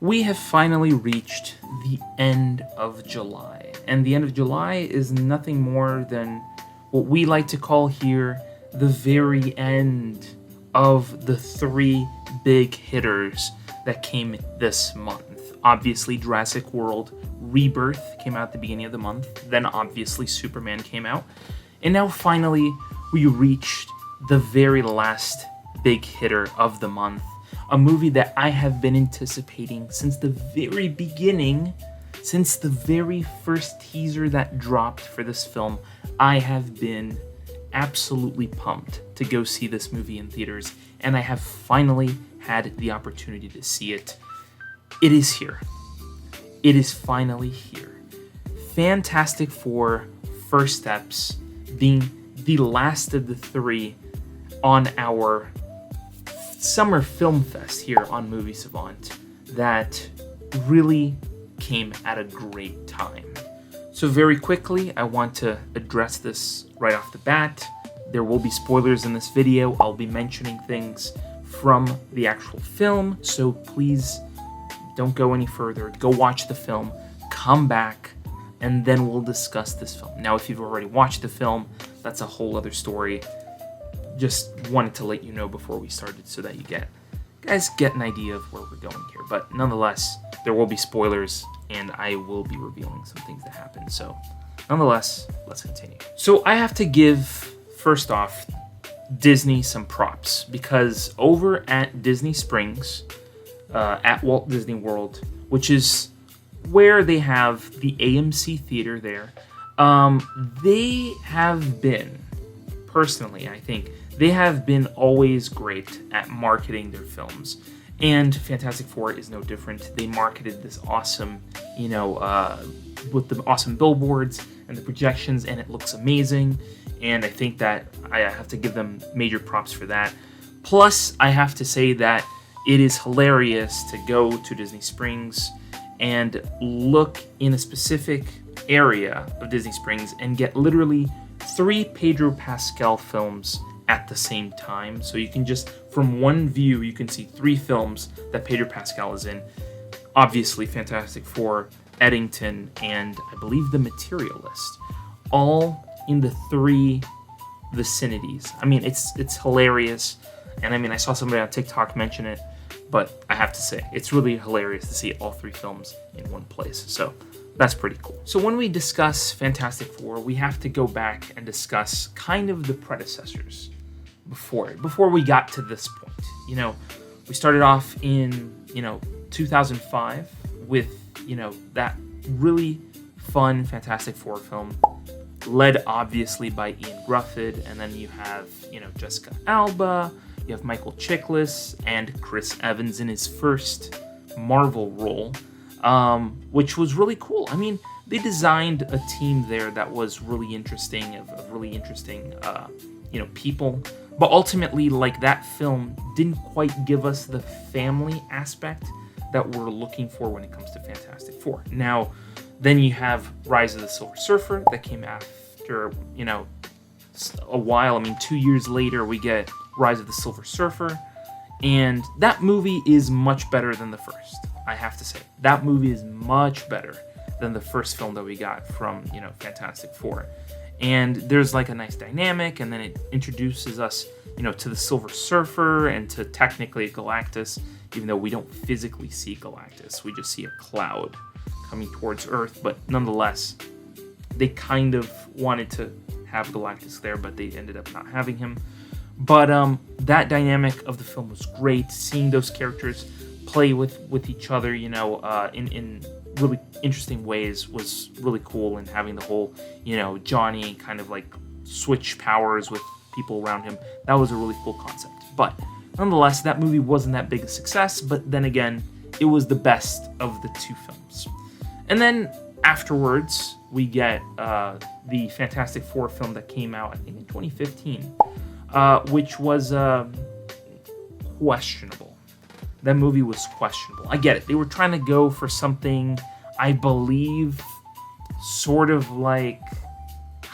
We have finally reached the end of July, and the end of July is nothing more than what we like to call here the very end of the three big hitters that came this month. Obviously, Jurassic World Rebirth came out at the beginning of the month, then obviously Superman came out, and now finally we reached the very last big hitter of the month. A movie that I have been anticipating since the very beginning, since the very first teaser that dropped for this film. I have been absolutely pumped to go see this movie in theaters, and I have finally had the opportunity to see it. It is here. It is finally here. Fantastic Four: First Steps being the last of the three on our summer film fest here on Movie Savant that really came at a great time. So very quickly, I want to address this right off the bat. There will be spoilers in this video. I'll be mentioning things from the actual film, so please don't go any further. Go watch the film, come back, and then we'll discuss this film. Now, if you've already watched the film, that's a whole other story. Just wanted to let you know before we started so that you guys get an idea of where we're going here. But nonetheless, there will be spoilers, and I will be revealing some things that happen. So nonetheless, let's continue. So I have to give, first off, Disney some props, because over at Disney Springs, at Walt Disney World, which is where they have the AMC theater there, they have been, personally, I think, they have been always great at marketing their films. And Fantastic Four is no different. They marketed this awesome, with the awesome billboards and the projections, and it looks amazing. And I think that I have to give them major props for that. Plus, I have to say that it is hilarious to go to Disney Springs and look in a specific area of Disney Springs and get literally 3 Pedro Pascal films at the same time. So you can just, from one view, you can see 3 films that Pedro Pascal is in. Obviously, Fantastic Four, Eddington, and I believe The Materialist, all in the 3 vicinities. I mean, it's hilarious. And I mean, I saw somebody on TikTok mention it, but I have to say, it's really hilarious to see all 3 films in one place. So that's pretty cool. So when we discuss Fantastic Four, we have to go back and discuss kind of the predecessors before we got to this point. We started off in, 2005 with, that really fun Fantastic Four film, led obviously by Ian Grufford, and then you have, Jessica Alba, you have Michael Chiklis, and Chris Evans in his first Marvel role, which was really cool. I mean, they designed a team there that was really interesting, of really interesting, people. But ultimately, that film didn't quite give us the family aspect that we're looking for when it comes to Fantastic Four. Now, then you have Rise of the Silver Surfer that came after, a while. I mean, 2 years later, we get Rise of the Silver Surfer, and that movie is much better than the first. I have to say, that movie is much better than the first film that we got from, Fantastic Four. And there's a nice dynamic, and then it introduces us, to the Silver Surfer and to technically Galactus, even though we don't physically see Galactus. We just see a cloud coming towards Earth, but nonetheless, they kind of wanted to have Galactus there, but they ended up not having him. But that dynamic of the film was great. Seeing those characters play with each other, in really interesting ways was really cool, and having the whole, Johnny kind of switch powers with people around him, that was a really cool concept. But nonetheless, that movie wasn't that big a success, but then again, it was the best of the 2 films. And then afterwards, we get the Fantastic Four film that came out, I think, in 2015, which was questionable. That movie was questionable. I get it. They were trying to go for something, I believe, sort of I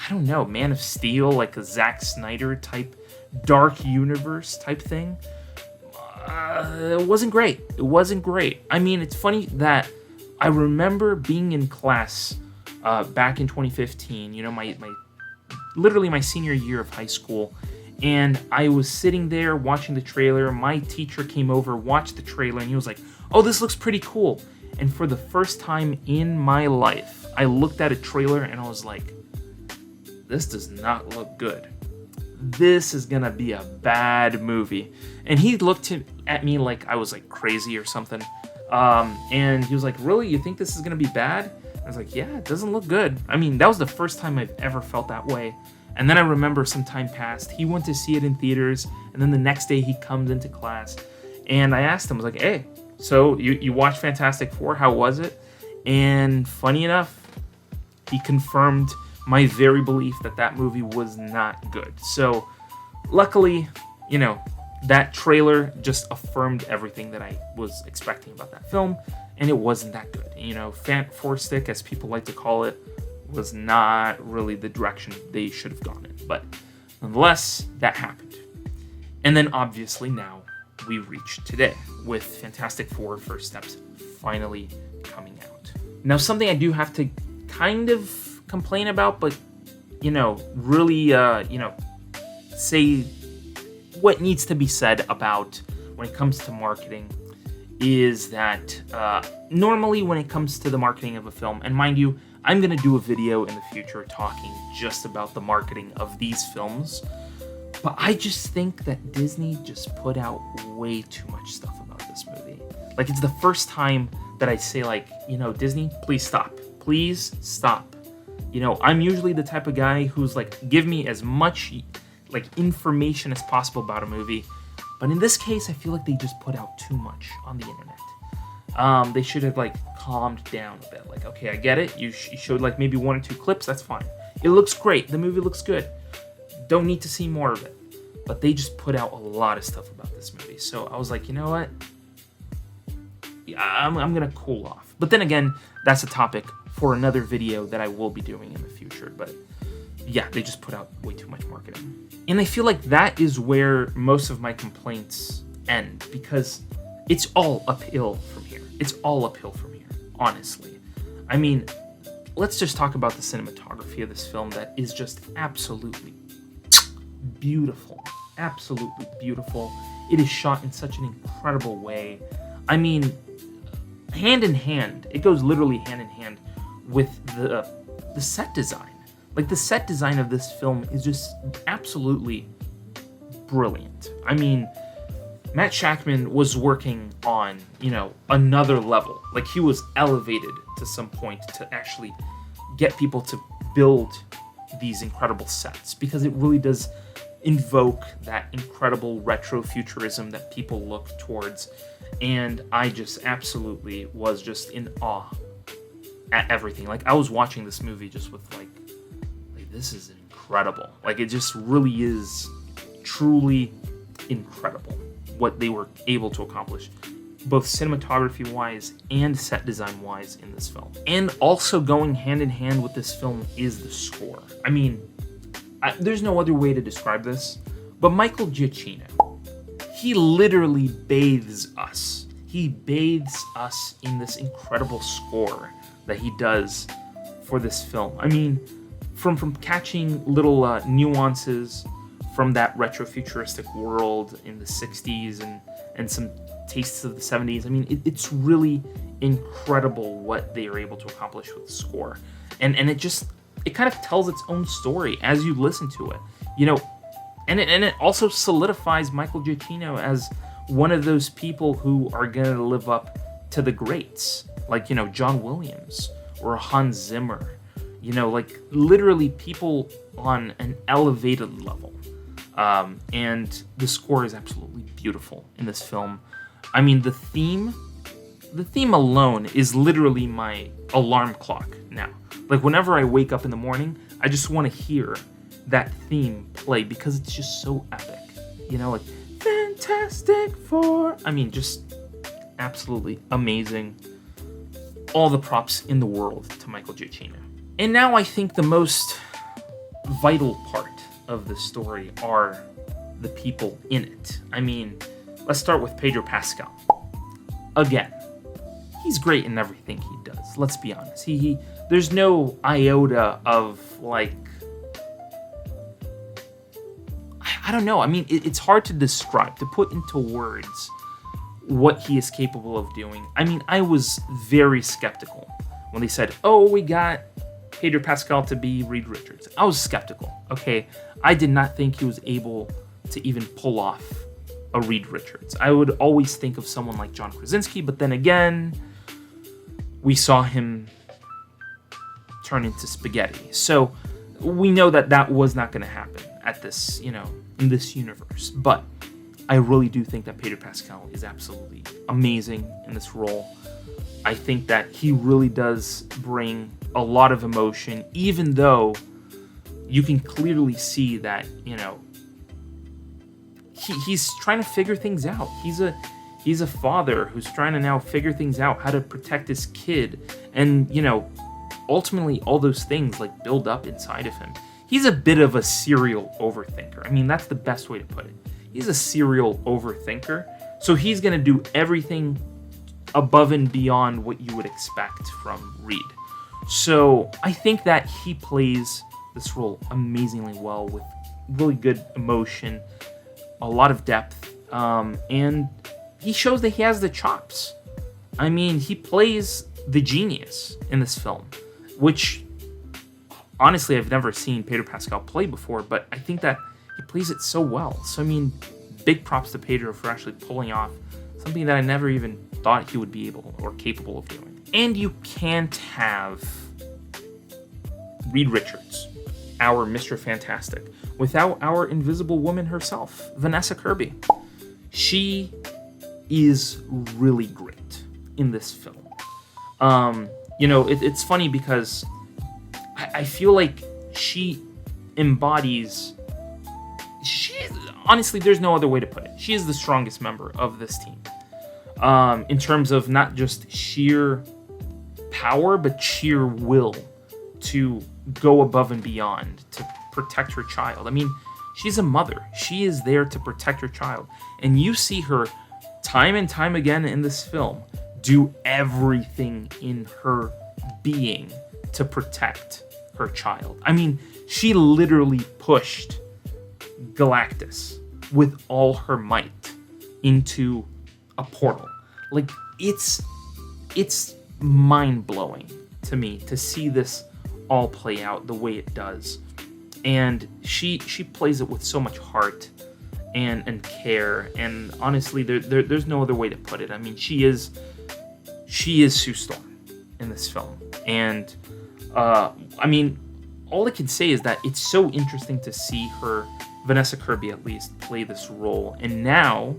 don't know, Man of Steel, a Zack Snyder type dark universe type thing. It wasn't great. It wasn't great. I mean, it's funny that I remember being in class back in 2015, you know, literally my senior year of high school, and I was sitting there watching the trailer. My teacher came over, watched the trailer, and he was like, "Oh, this looks pretty cool." And for the first time in my life, I looked at a trailer and I was like, this does not look good. This is gonna be a bad movie. And he looked at me like I was like crazy or something. And he was like, "Really? You think this is gonna be bad?" I was like, "Yeah, it doesn't look good." I mean, that was the first time I've ever felt that way. And then I remember some time passed. He went to see it in theaters, and then the next day he comes into class, and I asked him, I was like, "Hey, so you watched Fantastic Four? How was it?" And funny enough, he confirmed my very belief that movie was not good. So luckily, you know, that trailer just affirmed everything that I was expecting about that film, and it wasn't that good. You know, Fant Four Stick, as people like to call it, was not really the direction they should have gone in. But nonetheless, that happened. And then obviously now we reached today with Fantastic Four First Steps finally coming out. Now, something I do have to kind of complain about, but, you know, really, say what needs to be said about when it comes to marketing is that normally when it comes to the marketing of a film, and mind you, I'm going to do a video in the future talking just about the marketing of these films, but I just think that Disney just put out way too much stuff about this movie. Like, it's the first time that I say, like, you know, Disney, please stop. Please stop. You know, I'm usually the type of guy who's like, give me as much like information as possible about a movie. But in this case, I feel like they just put out too much on the internet. They should have like calmed down a bit. Like, okay, I get it. You showed like maybe 1 or 2 clips. That's fine. It looks great. The movie looks good. Don't need to see more of it. But they just put out a lot of stuff about this movie. So I was like, you know what? Yeah, I'm going to cool off. But then again, that's a topic for another video that I will be doing in the future. But yeah, they just put out way too much marketing. And I feel like that is where most of my complaints end, because it's all uphill from here. It's all uphill from here, honestly. I mean, let's just talk about the cinematography of this film that is just absolutely beautiful. Absolutely beautiful. It is shot in such an incredible way. I mean, hand in hand, it goes literally hand in hand with the set design. Like, the set design of this film is just absolutely brilliant. I mean, Matt Shakman was working on, you know, another level. Like, he was elevated to some point to actually get people to build these incredible sets, because it really does invoke that incredible retro-futurism that people look towards. And I just absolutely was just in awe at everything. Like, I was watching this movie just with like this is incredible. Like, it just really is truly incredible what they were able to accomplish, both cinematography-wise and set design-wise in this film. And also going hand in hand with this film is the score. I mean, there's no other way to describe this, but Michael Giacchino, he literally bathes us. He bathes us in this incredible score that he does for this film. I mean, from catching little nuances from that retro-futuristic world in the 60s and some tastes of the 70s. I mean, it's really incredible what they are able to accomplish with the score. And it kind of tells its own story as you listen to it. You know, and it also solidifies Michael Giacchino as one of those people who are going to live up to the greats, like, you know, John Williams or Hans Zimmer. You know, like, literally people on an elevated level. And the score is absolutely beautiful in this film. I mean, the theme alone is literally my alarm clock now. Like, whenever I wake up in the morning, I just want to hear that theme play because it's just so epic. You know, like, Fantastic Four. I mean, just absolutely amazing. All the props in the world to Michael Giacchino. And now I think the most vital part of the story are the people in it. I mean, let's start with Pedro Pascal. Again, he's great in everything he does. Let's be honest. He there's no iota of like, I don't know. I mean, it's hard to describe, to put into words what he is capable of doing. I mean, I was very skeptical when they said, "Oh, we got Pedro Pascal to be Reed Richards." I was skeptical. Okay, I did not think he was able to even pull off a Reed Richards. I would always think of someone like John Krasinski, but then again, we saw him turn into spaghetti. So we know that that was not going to happen at this, in this universe. But I really do think that Pedro Pascal is absolutely amazing in this role. I think that he really does bring a lot of emotion, even though you can clearly see that, he's trying to figure things out. He's a father who's trying to now figure things out, how to protect his kid. And, ultimately all those things like build up inside of him. He's a bit of a serial overthinker. I mean, that's the best way to put it. He's a serial overthinker. So he's going to do everything above and beyond what you would expect from Reed. So I think that he plays this role amazingly well with really good emotion, a lot of depth, and he shows that he has the chops. I mean, he plays the genius in this film, which honestly I've never seen Pedro Pascal play before, but I think that he plays it so well. So I mean, big props to Pedro for actually pulling off something that I never even thought he would be able or capable of doing. And you can't have Reed Richards, our Mr. Fantastic, without our Invisible Woman herself, Vanessa Kirby. She is really great in this film. It's funny because I feel like she embodies... Honestly, there's no other way to put it. She is the strongest member of this team. In terms of not just sheer power, but sheer will to go above and beyond to protect her child. I mean, she's a mother. She is there to protect her child. And you see her time and time again in this film do everything in her being to protect her child. I mean, she literally pushed Galactus with all her might into a portal. Like, it's mind-blowing to me to see this all play out the way it does. And she plays it with so much heart and care, and honestly there's no other way to put it. I mean, she is Sue Storm in this film. And I mean, all I can say is that it's so interesting to see her, Vanessa Kirby at least, play this role. And now,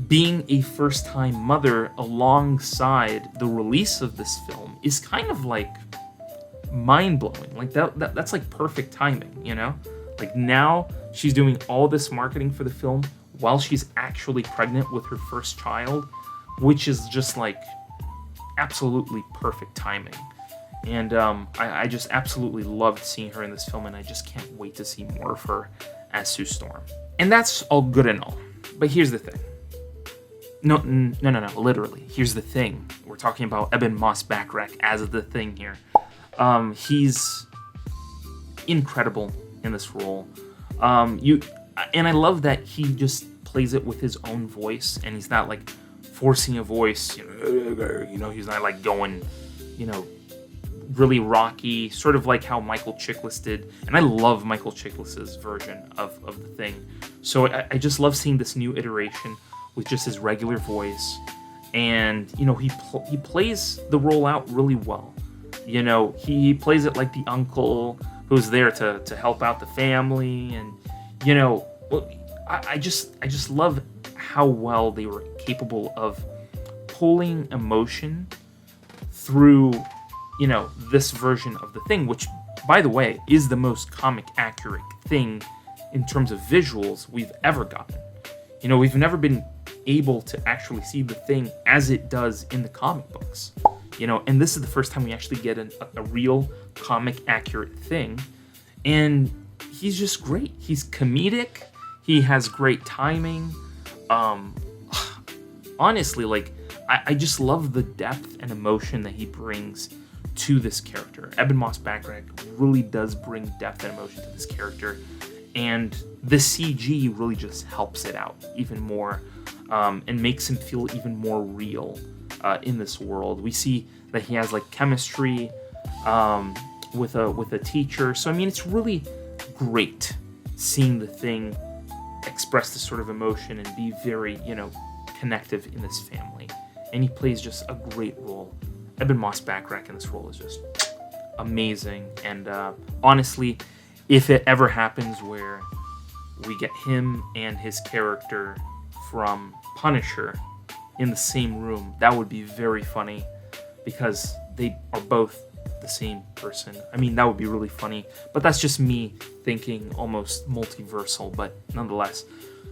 being a first-time mother alongside the release of this film is kind of like mind-blowing. Like that's like perfect timing, Like, now she's doing all this marketing for the film while she's actually pregnant with her first child, which is just like absolutely perfect timing. And I just absolutely loved seeing her in this film, and I just can't wait to see more of her as Sue Storm. And that's all good and all, but here's the thing. No, literally, here's the thing. We're talking about Ebon Moss-Bachrach as the Thing here. He's incredible in this role. And I love that he just plays it with his own voice, and he's not like forcing a voice. He's not like going, really rocky, sort of like how Michael Chiklis did. And I love Michael Chiklis's version of the Thing. So I just love seeing this new iteration with just his regular voice, and he plays the role out really well. He plays it like the uncle who's there to help out the family, and I just love how well they were capable of pulling emotion through this version of the Thing, which, by the way, is the most comic accurate Thing in terms of visuals we've ever gotten. We've never been able to actually see the Thing as it does in the comic books. And this is the first time we actually get a real comic accurate Thing. And he's just great. He's comedic. He has great timing. honestly, like, I just love the depth and emotion that he brings to this character. Ebon Moss-Backrack really does bring depth and emotion to this character, and the CG really just helps it out even more, and makes him feel even more real in this world. We see that he has like chemistry with a teacher. So I mean, it's really great seeing the Thing express this sort of emotion and be very, connective in this family. And he plays just a great role. Ebon Moss-Backrack in this role is just amazing. And honestly, if it ever happens where we get him and his character from Punisher in the same room, that would be very funny, because they are both the same person. I mean, that would be really funny, but that's just me thinking almost multiversal. But nonetheless,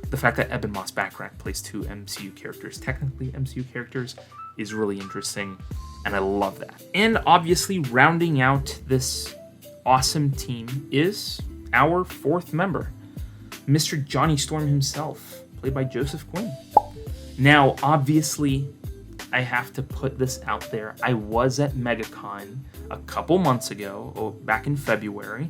the fact that Ebon Moss-Backrack plays two MCU characters, technically MCU characters, is really interesting, and I love that. And obviously, rounding out this awesome team is our fourth member, Mr. Johnny Storm himself, played by Joseph Quinn. Now, obviously, I have to put this out there. I was at MegaCon a couple months ago, back in February,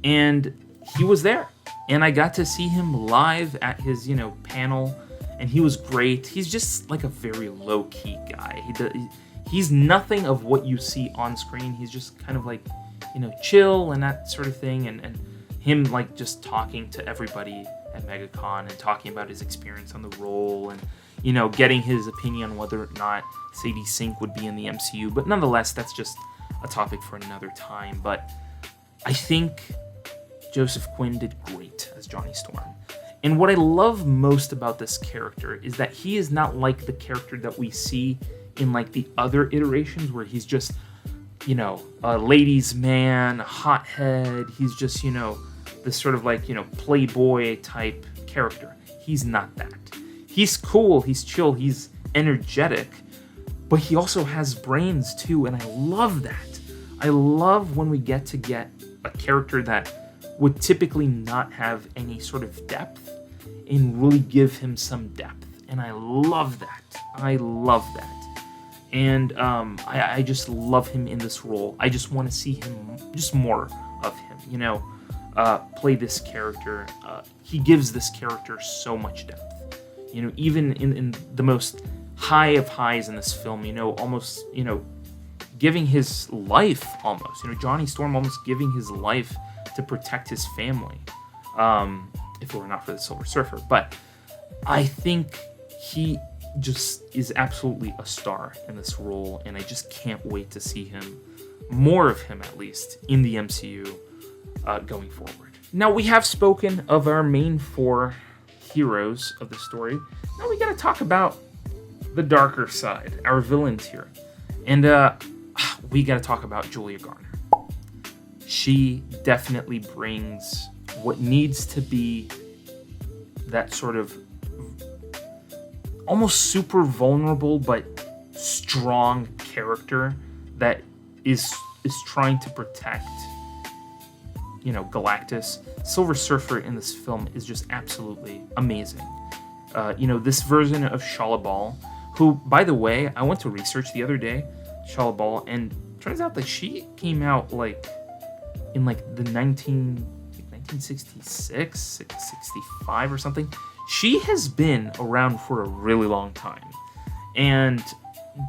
and he was there. And I got to see him live at his, panel, and he was great. He's just like a very low-key guy. He's nothing of what you see on screen. He's just kind of like, chill and that sort of thing. And him like just talking to everybody at MegaCon and talking about his experience on the role and, getting his opinion on whether or not Sadie Sink would be in the MCU. But nonetheless, that's just a topic for another time. But I think Joseph Quinn did great as Johnny Storm. And what I love most about this character is that he is not like the character that we see in like the other iterations where he's just, a ladies' man, a hothead. He's just, this sort of like, playboy type character. He's not that. He's cool, he's chill, he's energetic, but he also has brains too, and I love that. I love when we get a character that would typically not have any sort of depth and really give him some depth, and I love that. I love that. And I just love him in this role. I just want to see him, just more of him, play this character. He gives this character so much depth. Even in the most high of highs in this film, almost, giving his life almost. Johnny Storm almost giving his life to protect his family, if it were not for the Silver Surfer. But I think he just is absolutely a star in this role, and I just can't wait to see him, more of him at least, in the MCU going forward. Now, we have spoken of our main four heroes of the story. Now we gotta talk about the darker side, our villains here. And we gotta talk about Julia Garner. She definitely brings what needs to be that sort of almost super vulnerable but strong character that is trying to protect, Galactus. Silver Surfer in this film is just absolutely amazing. This version of Shalabal, who, by the way, I went to research the other day, Shalabal, and turns out that she came out in the 1966, 65 or something. She has been around for a really long time. And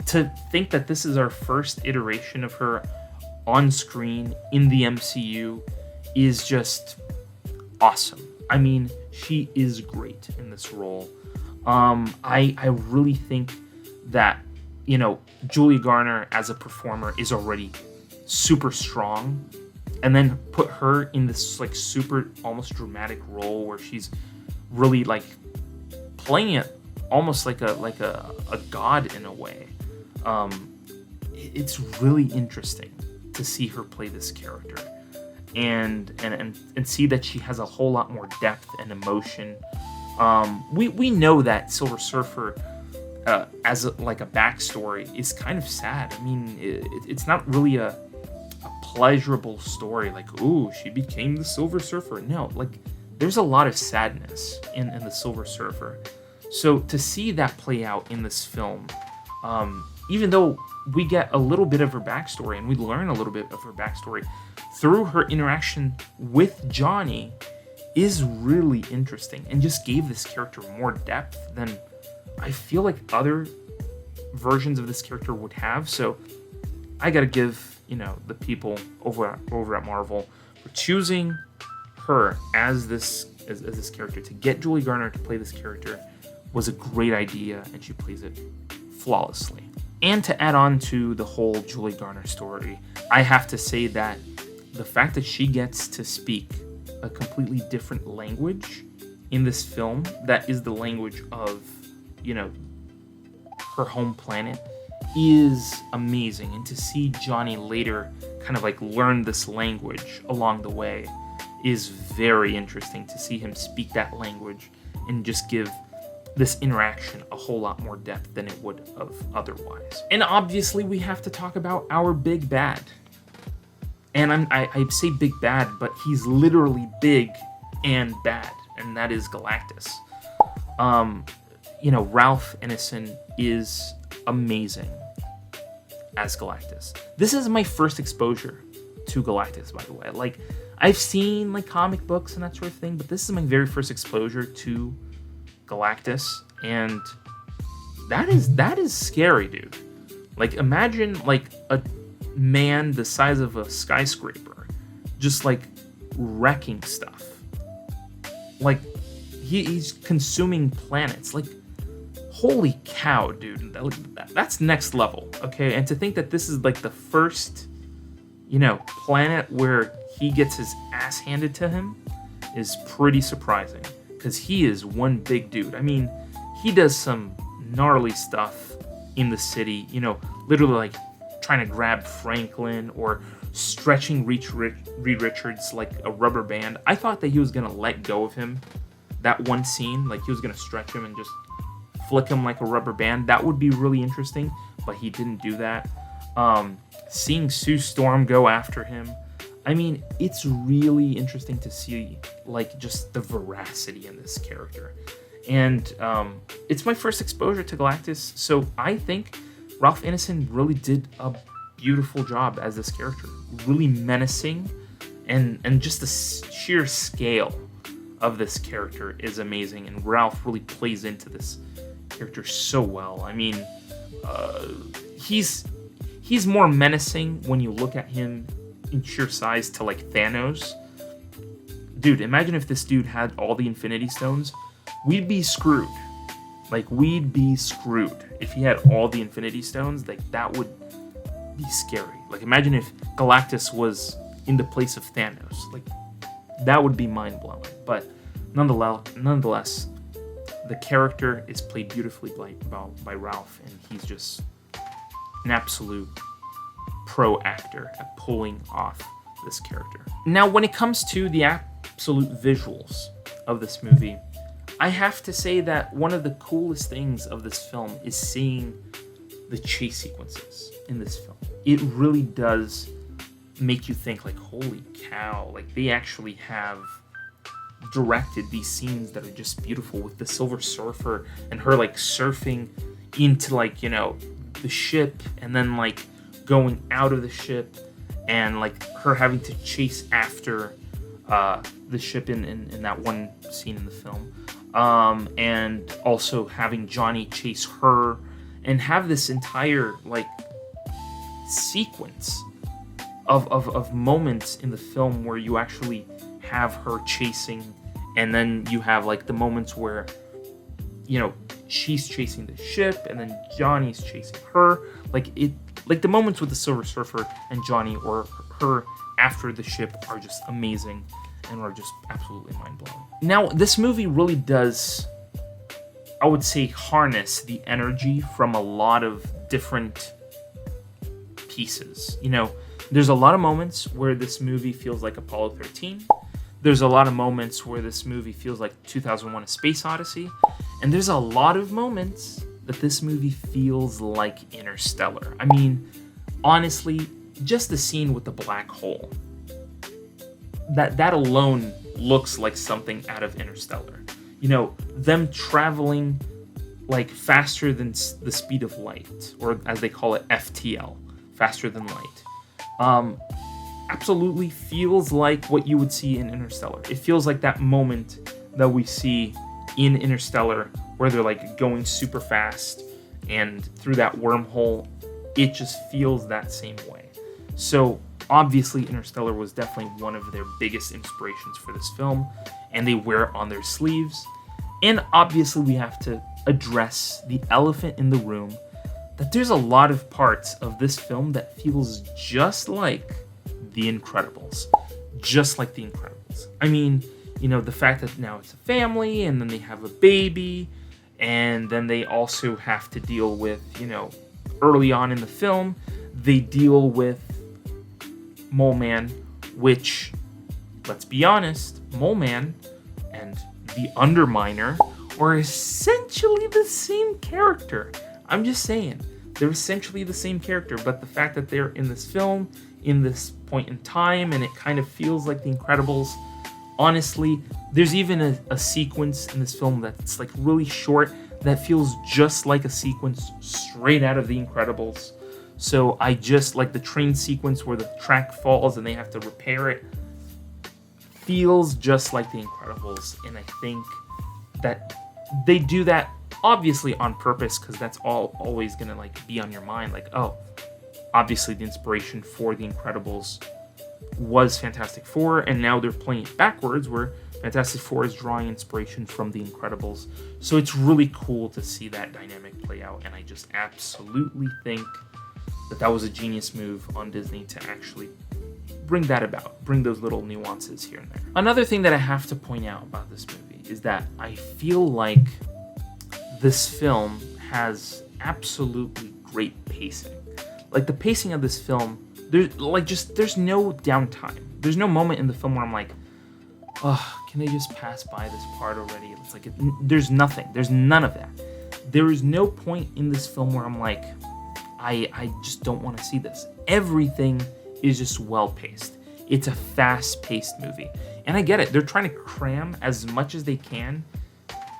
to think that this is our first iteration of her on screen in the MCU is just awesome. I mean, she is great in this role. I really think that, Julia Garner as a performer is already super strong. And then put her in this super almost dramatic role where she's really playing it almost like a god in a way. It's really interesting to see her play this character. And see that she has a whole lot more depth and emotion. We know that Silver Surfer, as a backstory, is kind of sad. I mean, it's not really a pleasurable story. Ooh, she became the Silver Surfer. No, there's a lot of sadness in the Silver Surfer. So to see that play out in this film, even though we get a little bit of her backstory and we learn a little bit of her backstory through her interaction with Johnny, is really interesting and just gave this character more depth than I feel like other versions of this character would have. So I gotta give, the people over at Marvel for choosing her as this character. To get Julie Garner to play this character was a great idea, and she plays it flawlessly. And to add on to the whole Julie Garner story, I have to say that the fact that she gets to speak a completely different language in this film, that is the language of, her home planet, is amazing. And to see Johnny later kind of like learn this language along the way is very interesting, to see him speak that language and just give this interaction a whole lot more depth than it would have otherwise. And obviously we have to talk about our big bad. And I say big bad, but he's literally big and bad, and that is Galactus. Ralph Ineson is amazing as Galactus. This is my first exposure to Galactus, by the way. Like, I've seen like comic books and that sort of thing, but this is my very first exposure to Galactus, and that is scary, dude. Like, imagine like a man the size of a skyscraper just like wrecking stuff. Like, he's consuming planets. Like, holy cow, dude. That's next level, okay? And to think that this is like the first, planet where he gets his ass handed to him is pretty surprising, because he is one big dude. I mean, he does some gnarly stuff in the city, literally like trying to grab Franklin or stretching Reed Richards like a rubber band. I thought that he was going to let go of him that one scene, like he was going to stretch him and just flick him like a rubber band. That would be really interesting, but he didn't do that. Seeing Sue Storm go after him, I mean, it's really interesting to see like just the veracity in this character. And it's my first exposure to Galactus, so I think Ralph Ineson really did a beautiful job as this character. Really menacing, and just the sheer scale of this character is amazing, and Ralph really plays into this character so well. I mean, he's more menacing when you look at him in sheer size to like Thanos. Dude, imagine if this dude had all the Infinity Stones. We'd be screwed. Like, we'd be screwed if he had all the Infinity Stones. Like, that would be scary. Like, imagine if Galactus was in the place of Thanos. Like, that would be mind-blowing. But nonetheless, the character is played beautifully by Ralph, and he's just an absolute pro actor at pulling off this character. Now, when it comes to the absolute visuals of this movie, I have to say that one of the coolest things of this film is seeing the chase sequences in this film. It really does make you think, like, holy cow, like, they actually have directed these scenes that are just beautiful, with the Silver Surfer and her, like, surfing into, like, the ship, and then, like, going out of the ship, and, like, her having to chase after the ship in that one scene in the film. And also having Johnny chase her, and have this entire like sequence of moments in the film where you actually have her chasing, and then you have like the moments where she's chasing the ship and then Johnny's chasing her. Like the moments with the Silver Surfer and Johnny or her after the ship are just amazing and are just absolutely mind-blowing. Now, this movie really does, I would say, harness the energy from a lot of different pieces. There's a lot of moments where this movie feels like Apollo 13. There's a lot of moments where this movie feels like 2001: A Space Odyssey. And there's a lot of moments that this movie feels like Interstellar. I mean, honestly, just the scene with the black hole, that alone looks like something out of Interstellar. Them traveling like faster than the speed of light, or as they call it, FTL, faster than light. Absolutely feels like what you would see in Interstellar. It feels like that moment that we see in Interstellar where they're like going super fast and through that wormhole. It just feels that same way. So obviously Interstellar was definitely one of their biggest inspirations for this film, and they wear it on their sleeves. And obviously we have to address the elephant in the room, that there's a lot of parts of this film that feels just like The Incredibles. Just like The Incredibles. I mean, you know, the fact that now it's a family, and then they have a baby, and then they also have to deal with, you know, early on in the film, they deal with Mole Man, which, let's be honest, Mole Man and the Underminer are essentially the same character. I'm just saying, they're essentially the same character, but the fact that they're in this film, in this point in time, and it kind of feels like The Incredibles. Honestly, there's even a sequence in this film that's like really short that feels just like a sequence straight out of The Incredibles. So I just like the train sequence where the track falls and they have to repair it. Feels just like The Incredibles, and I think that they do that obviously on purpose, because that's always gonna like be on your mind. Like, oh, obviously the inspiration for The Incredibles was Fantastic Four, and now they're playing it backwards where Fantastic Four is drawing inspiration from The Incredibles. So it's really cool to see that dynamic play out, and I just absolutely think that was a genius move on Disney to actually bring that about, bring those little nuances here and there. Another thing that I have to point out about this movie is that I feel like this film has absolutely great pacing. Like, the pacing of this film, there's no downtime. There's no moment in the film where I'm like, oh, can they just pass by this part already? It's like, there's nothing. There's none of that. There is no point in this film where I'm like, I just don't want to see this. Everything is just well-paced. It's a fast-paced movie. And I get it. They're trying to cram as much as they can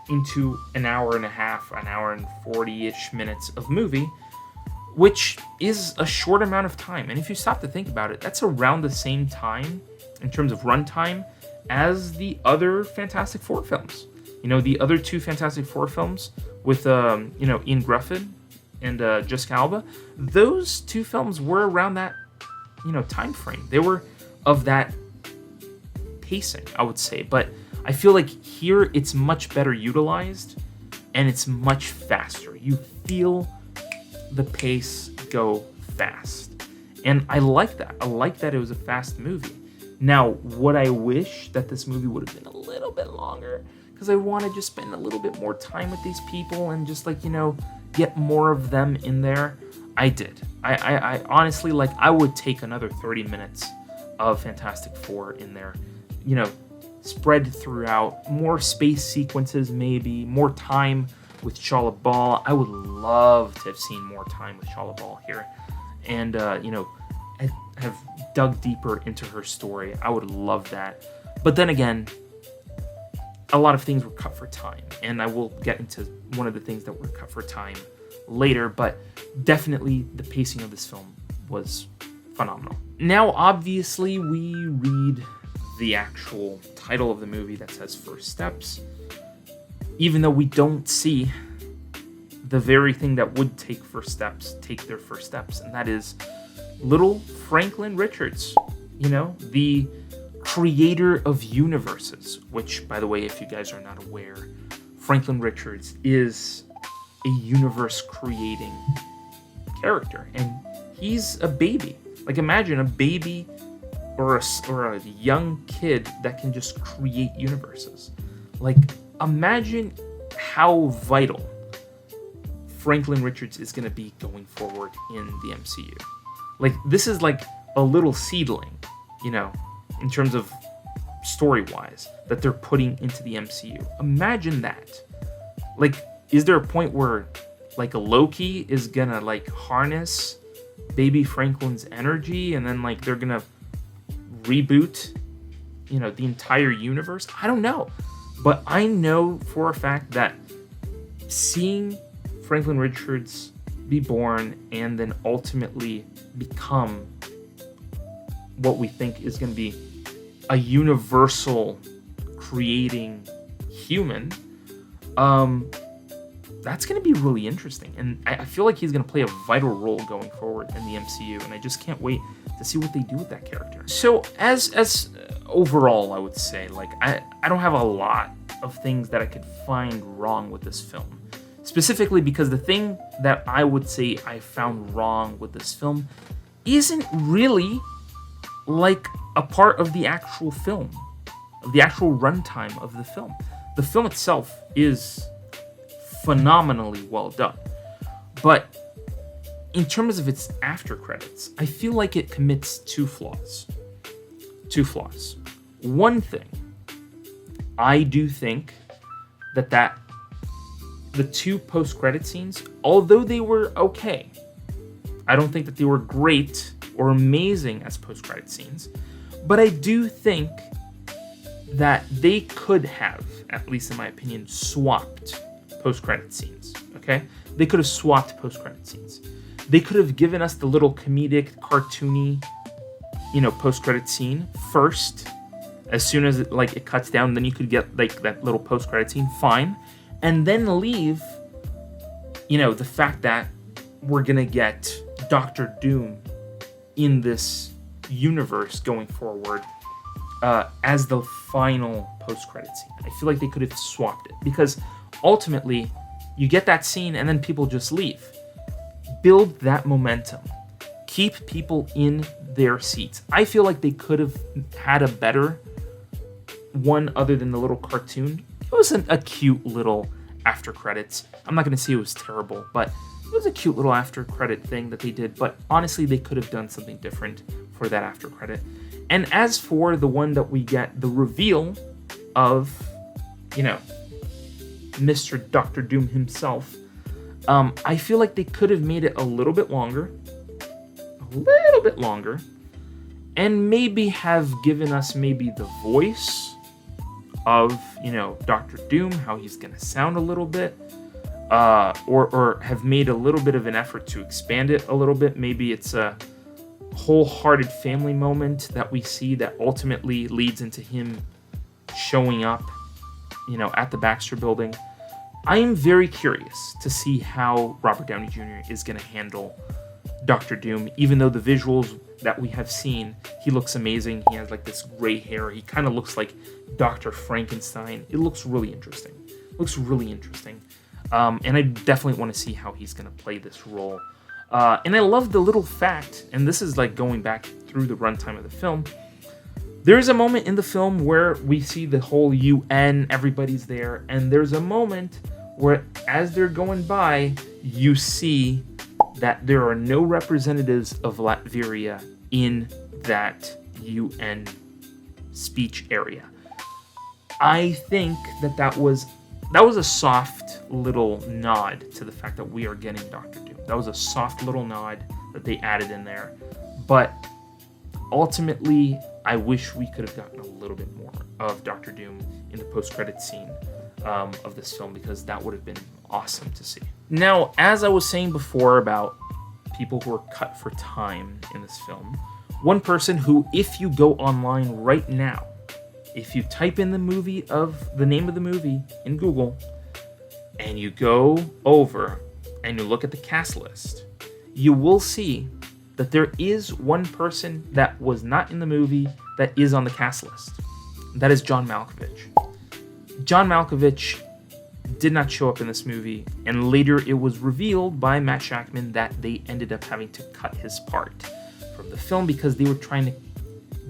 into an hour and a half, an hour and 40-ish minutes of movie, which is a short amount of time. And if you stop to think about it, that's around the same time in terms of runtime as the other Fantastic Four films. You know, the other two Fantastic Four films with, Ian Griffin and Jessica Alba, those two films were around that, time frame. They were of that pacing, I would say. But I feel like here it's much better utilized, and it's much faster. You feel the pace go fast. And I like that. I like that it was a fast movie. Now, would I wish that this movie would have been a little bit longer? Because I want to just spend a little bit more time with these people and just get more of them in there. I did. I honestly, I would take another 30 minutes of Fantastic Four in there. Spread throughout, more space sequences maybe, more time with Shia LaBeouf. I would love to have seen more time with Shia LaBeouf here. And, have dug deeper into her story. I would love that. But then again, a lot of things were cut for time, and I will get into one of the things that were cut for time later, but definitely the pacing of this film was phenomenal. Now, obviously, we read the actual title of the movie that says First Steps, even though we don't see the very thing that would take their first steps, and that is little Franklin Richards, the creator of universes, which, by the way, if you guys are not aware, Franklin Richards is a universe creating character, and he's a baby. Imagine a baby or a young kid that can just create universes. Imagine how vital Franklin Richards is going to be going forward in the MCU. This is a little seedling, in terms of story-wise, that they're putting into the MCU. Imagine that. Is there a point where, a Loki is gonna, harness baby Franklin's energy, and then, they're gonna reboot, the entire universe? I don't know. But I know for a fact that seeing Franklin Richards be born and then ultimately become what we think is going to be a universal creating human, that's going to be really interesting. And I feel like he's going to play a vital role going forward in the MCU, and I just can't wait to see what they do with that character. So as overall, I would say, like, I don't have a lot of things that I could find wrong with this film. Specifically because the thing that I would say I found wrong with this film isn't really like a part of the actual film, of the actual runtime of the film. The film itself is phenomenally well done. But in terms of its after credits, I feel like it commits two flaws. One thing, I do think that the two post-credit scenes, although they were okay, I don't think that they were great or amazing as post-credit scenes, but I do think that they could have, at least in my opinion, swapped post-credit scenes, okay? They could have swapped post-credit scenes. They could have given us the little comedic, cartoony, post-credit scene first. As soon as it cuts down, then you could get like that little post-credit scene, fine. And then leave, the fact that we're gonna get Doctor Doom in this universe going forward as the final post-credit scene. I feel like they could have swapped it, because ultimately you get that scene and then people just leave. Build that momentum. Keep people in their seats. I feel like they could have had a better one other than the little cartoon. It was a cute little after credits. I'm not going to say it was terrible, but it was a cute little after credit thing that they did. But honestly, they could have done something different for that after credit. And as for the one that we get, the reveal of, Mr. Doctor Doom himself, I feel like they could have made it a little bit longer, and maybe have given us maybe the voice of, Doctor Doom, how he's going to sound a little bit, or have made a little bit of an effort to expand it a little bit. Maybe it's a wholehearted family moment that we see that ultimately leads into him showing up, at the Baxter Building. I am very curious to see how Robert Downey Jr. is going to handle Doctor Doom, even though the visuals that we have seen, he looks amazing. He has like this gray hair. He kind of looks like Dr. Frankenstein. It looks really interesting. And I definitely want to see how he's going to play this role. And I love the little fact, and this is like going back through the runtime of the film. There's a moment in the film where we see the whole UN, everybody's there, and there's a moment where as they're going by, you see that there are no representatives of Latveria in that UN speech area. I think that was a soft little nod to the fact that we are getting Doctor Doom. That was a soft little nod that they added in there. But ultimately, I wish we could have gotten a little bit more of Doctor Doom in the post-credit scene of this film, because that would have been awesome to see. Now, as I was saying before about people who are cut for time in this film, one person who, if you go online right now, if you type in the name of the movie in Google, and you go over and you look at the cast list, you will see that there is one person that was not in the movie that is on the cast list. That is John Malkovich. John Malkovich did not show up in this movie, and later it was revealed by Matt Shakman that they ended up having to cut his part from the film because they were trying to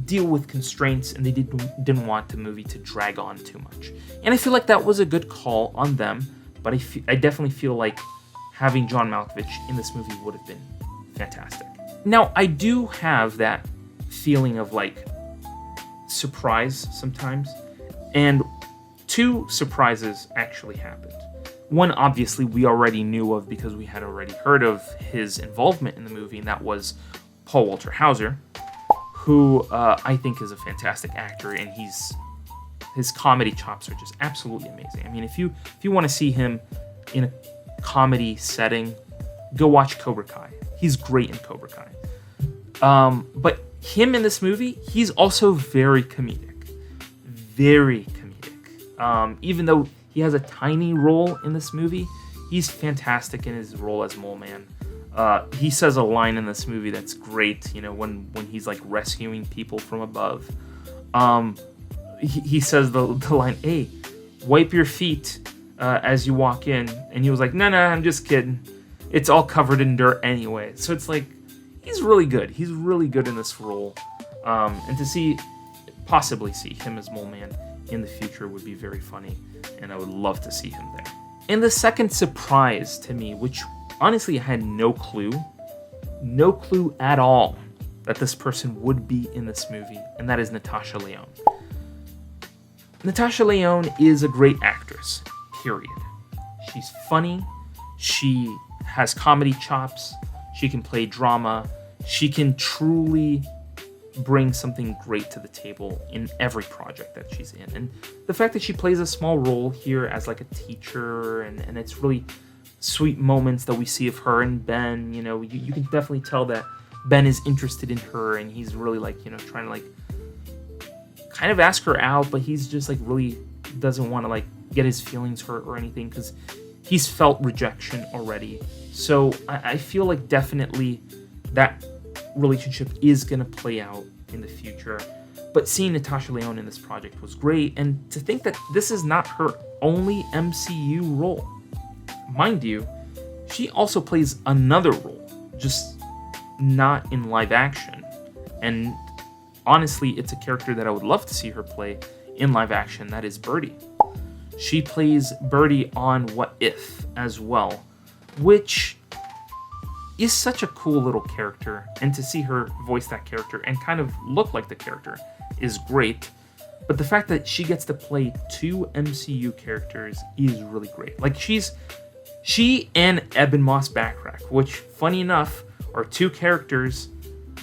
deal with constraints and they didn't want the movie to drag on too much. And I feel like that was a good call on them, but I definitely feel like having John Malkovich in this movie would have been fantastic. Now, I do have that feeling of like surprise sometimes, and two surprises actually happened. One, obviously, we already knew of because we had already heard of his involvement in the movie, and that was Paul Walter Hauser, who I think is a fantastic actor, and his comedy chops are just absolutely amazing. I mean, if you want to see him in a comedy setting, go watch Cobra Kai. He's great in Cobra Kai. But him in this movie, he's also very comedic. Very comedic. Even though he has a tiny role in this movie, he's fantastic in his role as Mole Man. He says a line in this movie that's great, when he's like rescuing people from above. He says the line, "Hey, wipe your feet as you walk in," and he was like, "No, I'm just kidding. It's all covered in dirt anyway." So it's like, he's really good. He's really good in this role, and to possibly see him as Mole Man in the future would be very funny, and I would love to see him there. And the second surprise to me, which honestly I had no clue at all that this person would be in this movie, and that is Natasha Lyonne. Natasha Lyonne is a great actress, period. She's funny, she has comedy chops, she can play drama, she can truly bring something great to the table in every project that she's in. And the fact that she plays a small role here as like a teacher, and it's really sweet moments that we see of her and Ben, you can definitely tell that Ben is interested in her, and he's really like, trying to like kind of ask her out, but he's just like really doesn't want to like get his feelings hurt or anything because he's felt rejection already. So I feel like definitely that relationship is going to play out in the future. But seeing Natasha Lyonne in this project was great, and to think that this is not her only MCU role. Mind you, she also plays another role, just not in live action. And honestly, it's a character that I would love to see her play in live action. That is Birdie. She plays Birdie on What If as well, which is such a cool little character. And to see her voice that character and kind of look like the character is great. But the fact that she gets to play two MCU characters is really great. Like she and Ebon Moss-Backrack, which, funny enough, are two characters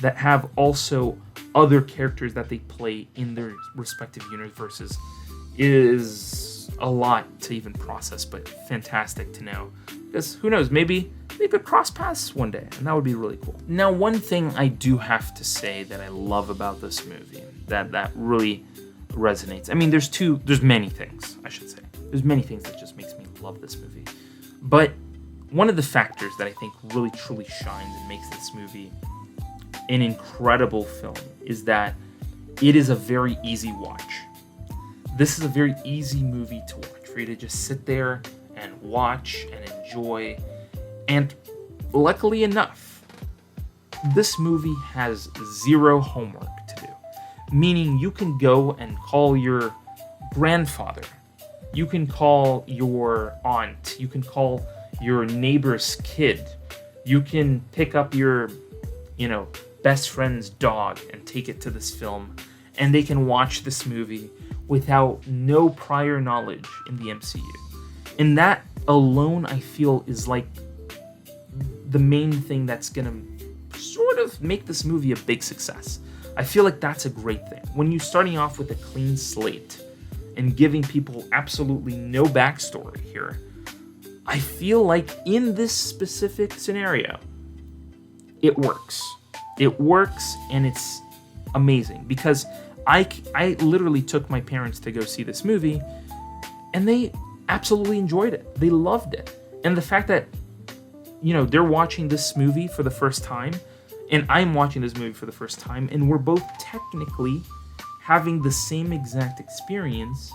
that have also other characters that they play in their respective universes, is a lot to even process, but fantastic to know. Because who knows, maybe they could cross paths one day, and that would be really cool. Now, one thing I do have to say that I love about this movie, that really resonates. I mean, there's many things, I should say. There's many things that just makes me love this movie. But one of the factors that I think really truly shines and makes this movie an incredible film is that it is a very easy watch. This is a very easy movie to watch, for you to just sit there and watch and enjoy. And luckily enough, this movie has zero homework to do. Meaning you can go and call your grandfather, you can call your aunt, you can call your neighbor's kid, you can pick up your, best friend's dog and take it to this film, and they can watch this movie without no prior knowledge in the MCU. And that alone, I feel, is like the main thing that's gonna sort of make this movie a big success. I feel like that's a great thing. When you're starting off with a clean slate and giving people absolutely no backstory here, I feel like in this specific scenario, it works. It works, and it's amazing because I literally took my parents to go see this movie, and they absolutely enjoyed it. They loved it. And the fact that, they're watching this movie for the first time, and I'm watching this movie for the first time, and we're both technically having the same exact experience,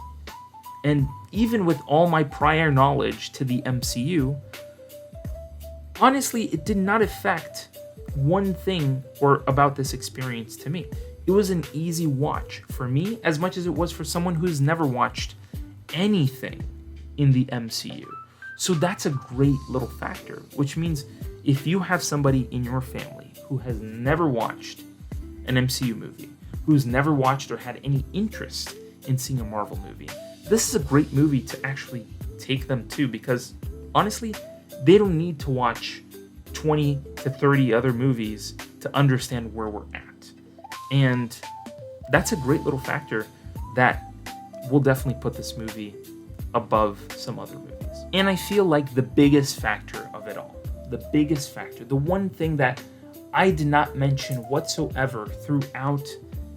and even with all my prior knowledge to the MCU, honestly, it did not affect one thing or about this experience to me. It was an easy watch for me as much as it was for someone who's never watched anything in the MCU. So that's a great little factor, which means if you have somebody in your family who has never watched an MCU movie, who's never watched or had any interest in seeing a Marvel movie, this is a great movie to actually take them to, because honestly, they don't need to watch 20 to 30 other movies to understand where we're at. And that's a great little factor that will definitely put this movie above some other movies. And I feel like the biggest factor of it all, the biggest factor, the one thing that I did not mention whatsoever throughout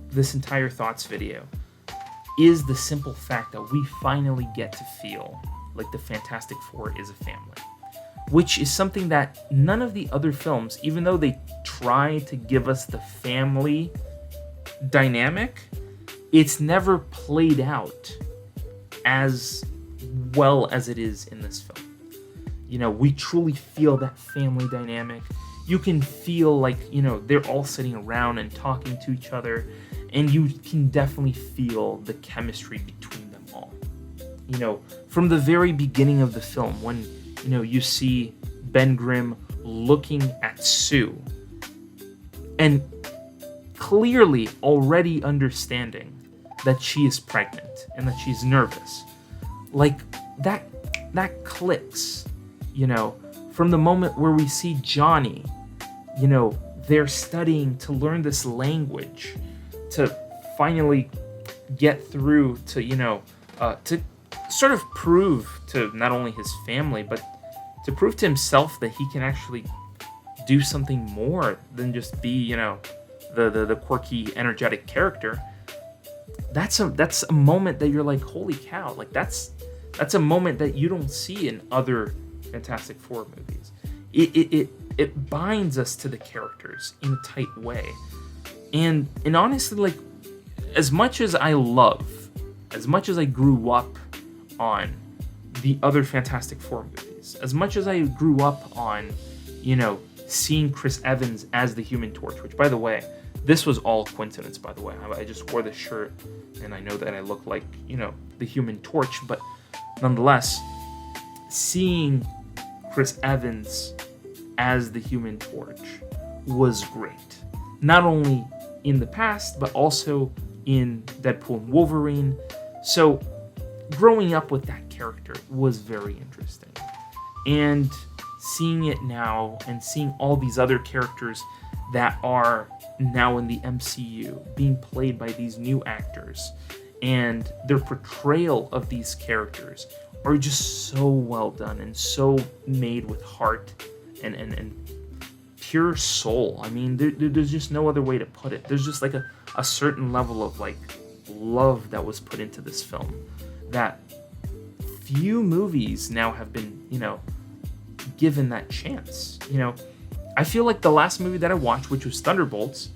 this entire thoughts video, is the simple fact that we finally get to feel like the Fantastic Four is a family. Which is something that none of the other films, even though they try to give us the family dynamic, it's never played out as well as it is in this film. You know, we truly feel that family dynamic. You can feel like, you know, they're all sitting around and talking to each other, and you can definitely feel the chemistry between them all. You know, from the very beginning of the film, when, you know, you see Ben Grimm looking at Sue and clearly already understanding that she is pregnant and that she's nervous. Like, that clicks, you know, from the moment where we see Johnny, you know, they're studying to learn this language to finally get through to, you know, to sort of prove to not only his family, but to prove to himself that he can actually do something more than just be, you know, the quirky, energetic character. That's a moment that you're like, holy cow, like that's a moment that you don't see in other Fantastic Four movies. It binds us to the characters in a tight way. And honestly, like, as much as I grew up on the other Fantastic Four movies, as much as I grew up on, you know, seeing Chris Evans as the Human Torch, which, by the way, this was all coincidence, by the way. I just wore this shirt, and I know that I look like, you know, the Human Torch, but nonetheless, seeing Chris Evans as the Human Torch was great. Not only in the past, but also in Deadpool and Wolverine. So growing up with that character was very interesting. And seeing it now and seeing all these other characters that are now in the MCU being played by these new actors, and their portrayal of these characters are just so well done and so made with heart and pure soul. I mean, there's just no other way to put it. There's just like a certain level of like love that was put into this film that few movies now have been, you know, given that chance. You know, I feel like the last movie that I watched, which was Thunderbolts,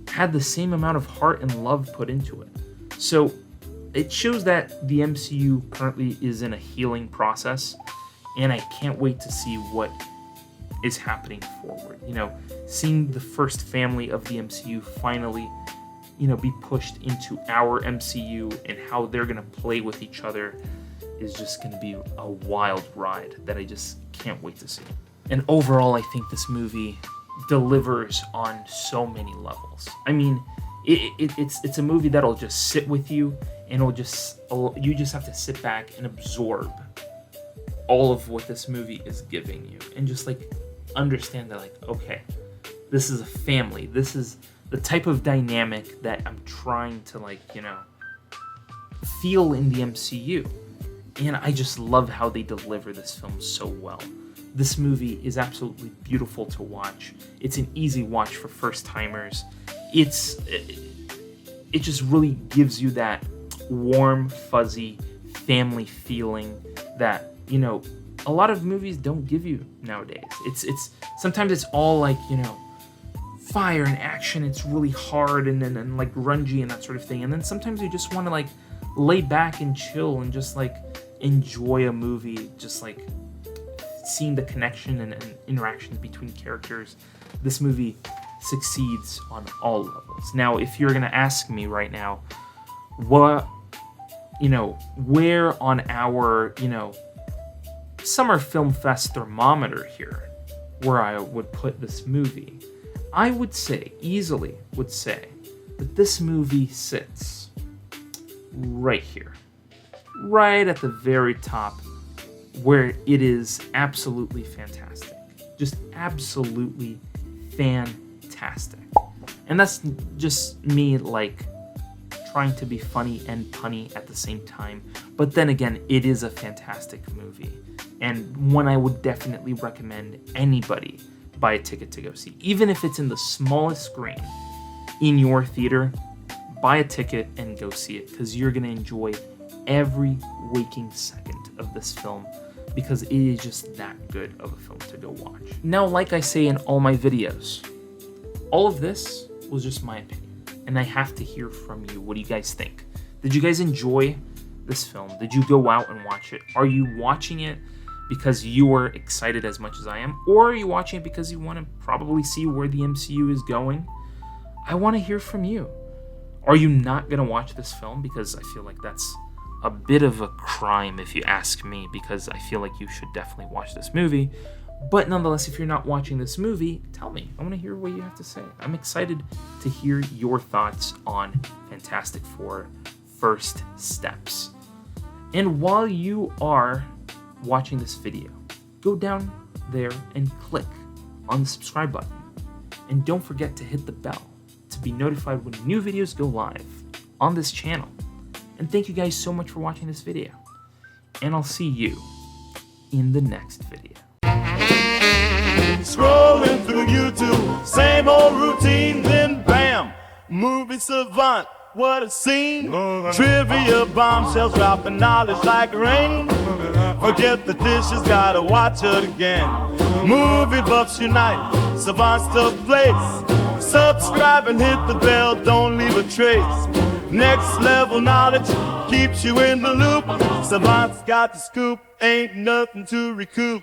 had the same amount of heart and love put into it. So it shows that the MCU currently is in a healing process, and I can't wait to see what is happening forward. You know, seeing the first family of the MCU finally, you know, be pushed into our MCU and how they're going to play with each other is just going to be a wild ride that I just can't wait to see. And overall, I think this movie delivers on so many levels. I mean, it's a movie that'll just sit with you, and you just have to sit back and absorb all of what this movie is giving you, and just like understand that, like, okay, this is a family. This is the type of dynamic that I'm trying to, like, you know, feel in the MCU. And I just love how they deliver this film so well. This movie is absolutely beautiful to watch. It's an easy watch for first-timers. It just really gives you that warm, fuzzy family feeling that, you know, a lot of movies don't give you nowadays. It's sometimes it's all like, you know, fire and action. It's really hard and like grungy and that sort of thing. And then sometimes you just want to like lay back and chill and just like enjoy a movie, just like seeing the connection and interaction between characters. This movie succeeds on all levels. Now, if you're gonna ask me right now, what, you know, where on our, you know, Summer Film Fest thermometer here, where I would put this movie, I would say, easily would say, that this movie sits right here. Right at the very top, where it is absolutely fantastic. Just absolutely fantastic. And that's just me, like, trying to be funny and punny at the same time, But then again, it is a fantastic movie, and one I would definitely recommend anybody buy a ticket to go see. Even if it's in the smallest screen in your theater, buy a ticket and go see it, because you're going to enjoy every waking second of this film, because it is just that good of a film to go watch. Now, like I say in all my videos, all of this was just my opinion, and I have to hear from you. What do you guys think? Did you guys enjoy this film? Did you go out and watch it? Are you watching it because you are excited as much as I am? Or are you watching it because you want to probably see where the MCU is going? I want to hear from you. Are you not going to watch this film? Because I feel like that's a bit of a crime if you ask me, because I feel like you should definitely watch this movie. But nonetheless, if you're not watching this movie, tell me. I want to hear what you have to say. I'm excited to hear your thoughts on Fantastic Four: First Steps. And while you are watching this video, go down there and click on the subscribe button. And don't forget to hit the bell to be notified when new videos go live on this channel. And thank you guys so much for watching this video. And I'll see you in the next video. Scrolling through YouTube, same old routine, then bam, movie savant, what a scene. Trivia bombshells dropping knowledge like rain. Forget the dishes, gotta watch it again. Movie buffs unite, savants to place. Subscribe and hit the bell, don't leave a trace. Next level knowledge keeps you in the loop. Savants got the scoop, ain't nothing to recoup.